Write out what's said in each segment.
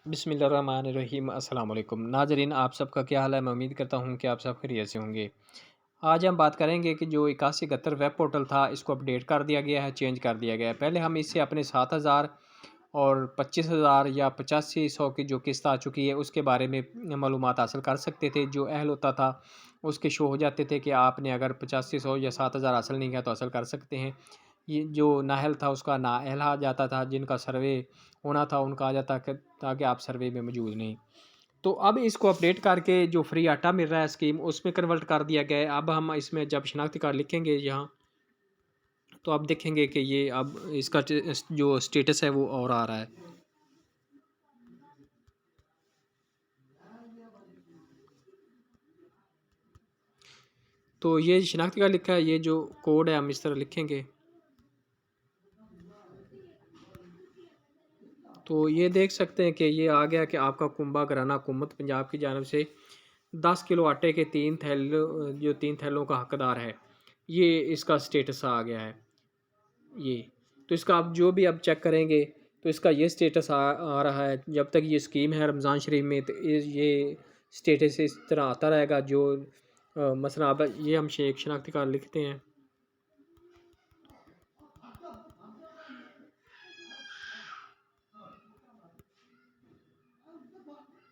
बिस्मिल्लाहिर्रहमानिर्रहीम अस्सलाम वालेकुम नाज़रीन, आप सबका क्या हाल है। मैं उम्मीद करता हूँ कि आप सब खैरियत से होंगे। आज हम बात करेंगे कि जो 8171 वेब पोर्टल था, इसको अपडेट कर दिया गया है, चेंज कर दिया गया है। पहले हम इससे अपने 7000 और 25,000 या 8500 की जो किस्त आ चुकी है उसके बारे में मालूमात हासिल कर सकते थे। जो अहल होता था उसके शो हो जाते थे कि आपने अगर 8500 या 7000 हासिल नहीं किया तो हासिल कर सकते हैं। ये जो नाअहल था उसका नाअहल आ जाता था, जिनका सर्वे होना था उनका आ जाता था कि आप सर्वे में मौजूद नहीं। तो अब इसको अपडेट करके जो फ्री आटा मिल रहा है स्कीम उसमें कन्वर्ट कर दिया गया है। अब हम इसमें जब शनाख्ती कार्ड लिखेंगे यहाँ, तो आप देखेंगे कि ये अब इसका जो स्टेटस है वो और आ रहा है। तो ये शनाख्ती कार्ड लिखा है, ये जो कोड है हम इस तरह लिखेंगे। तो ये देख सकते हैं कि ये आ गया कि आपका कुंभा घराना हुकूमत पंजाब की जानब से 10 किलो आटे के 3 थैलों जो 3 थैलों का हकदार है। ये इसका स्टेटस आ गया है ये। तो इसका आप जो भी अब चेक करेंगे तो इसका ये स्टेटस आ रहा है। जब तक ये स्कीम है रमज़ान शरीफ में तो ये स्टेटस इस तरह आता रहेगा। जो मसला अब ये हम शेख शनाख्ती कार्ड लिखते हैं।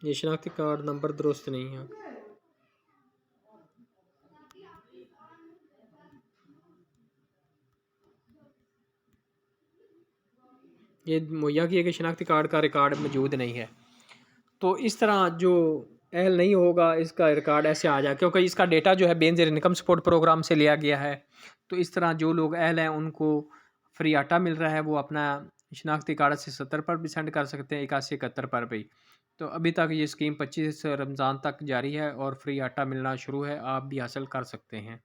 ये शनाख्ती कार्ड नंबर दुरुस्त नहीं है। ये मुहैया किए गए शनाख्ती कार्ड का रिकॉर्ड मौजूद नहीं है। तो इस तरह जो अहल नहीं होगा इसका रिकॉर्ड ऐसे आ जाए, क्योंकि इसका डेटा जो है बेनज़ीर इनकम सपोर्ट प्रोग्राम से लिया गया है। तो इस तरह जो लोग अहल हैं उनको फ्री आटा मिल रहा है, वो अपना शनाख्ती कार्ड से 70 पर भी सेंड कर सकते हैं, 8171 पर भी। तो अभी तक ये स्कीम 25 रमज़ान तक जारी है और फ्री आटा मिलना शुरू है, आप भी हासिल कर सकते हैं।